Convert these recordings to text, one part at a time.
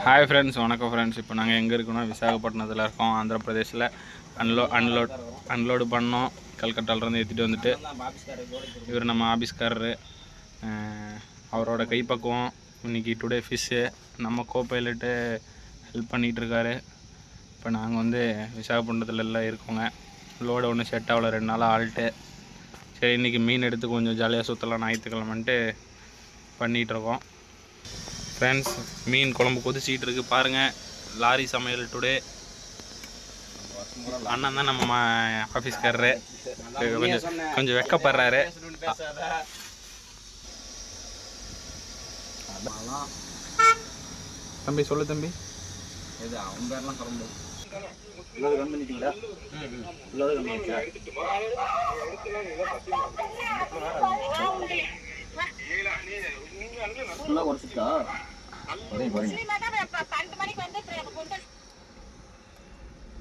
Hi friends, வணக்கம் friends. இப்போ நாங்கள் எங்கே இருக்கோம்னா விசாகப்பட்டினத்தில் இருக்கோம், ஆந்திர பிரதேஷில். அன்லோடு பண்ணோம். கல்கட்டாவிலேருந்து ஏற்றிட்டு வந்துட்டு இவர் நம்ம ஆஃபீஸ்காரரு. அவரோட கைப்பக்குவம் இன்றைக்கி டுடே ஃபிஷ்ஷு நம்ம கோ பைலட்டு ஹெல்ப் பண்ணிகிட்ருக்காரு. இப்போ நாங்கள் வந்து விசாகப்பட்டினத்தில் எல்லாம் இருக்கோங்க. லோடு ஒன்றும் செட் ஆகலை, 2 நாளாக ஆல்ட்டு. சரி, இன்றைக்கி மீன் எடுத்து கொஞ்சம் ஜாலியாக சுற்றலாம் ஞாயிற்றுக்கிழமைன்ட்டு பண்ணிகிட்ருக்கோம். ஃப்ரெண்ட்ஸ், மீன் குழம்பு கொதிச்சிக்கிட்டு இருக்குது பாருங்கள். லாரி சமையல் டுடே. அண்ணன் தான் நம்ம ஆஃபீஸ்காரரு. கொஞ்சம் வெக்கப்படுறாரு. தம்பி சொல்லு தம்பி.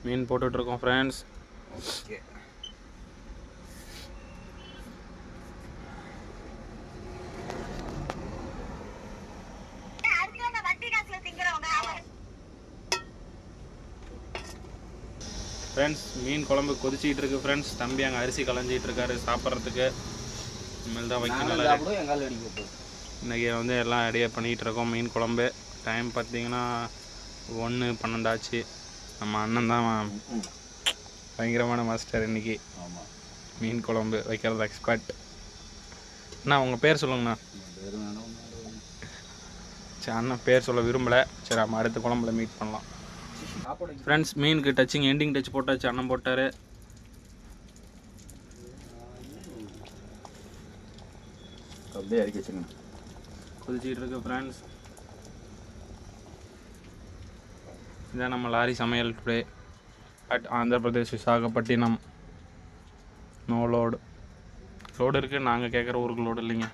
மீன் போட்டுட்டு இருக்கோம் ஃப்ரெண்ட்ஸ். ஃப்ரெண்ட்ஸ், மீன் குழம்பு கொதிச்சிக்கிட்டு இருக்கு ஃப்ரெண்ட்ஸ். தம்பி அங்கே அரிசி களைஞ்சிட்டு இருக்காரு சாப்பிட்றதுக்கு. இனிமேல் தான் வைக்கணும். இன்றைக்கி வந்து எல்லாம் ரெடியாக பண்ணிகிட்டு இருக்கோம் மீன் குழம்பு. டைம் பார்த்தீங்கன்னா 1:12 ஆச்சு. நம்ம அண்ணன் தான் பயங்கரமான மாஸ்டர் இன்றைக்கி. மீன் குழம்பு வைக்கிறது எக்ஸ்பர்ட். அண்ணா உங்கள் பேர் சொல்லுங்கண்ணா. சரி, அண்ணன் பேர் சொல்ல விரும்பலை. சரி, நம்ம அடுத்த குழம்புல மீட் பண்ணலாம் ஃப்ரெண்ட்ஸ். மீனுக்கு டச்சிங் எண்டிங் டச் போட்டாச்சு. அண்ணன் போட்டார். அப்படியே இறக்கி வச்சுங்க. கொதிச்சிக்கிட்டு இருக்கு ஃப்ரெண்ட்ஸ். இதான் நம்ம லாரி சமையல் today at Andhra Pradesh Visakhapatnam. No load இருக்குது. நாங்கள் கேட்குற ஊருக்கு லோடு இல்லைங்க.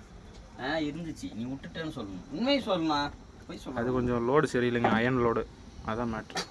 இருந்துச்சு, நீ விட்டுட்டேன்னு சொல்லணும். உண்மையை சொல்லணும். அது கொஞ்சம் லோடு சரியில்லைங்க, அயன் லோடு. அதான் மேட்ரு.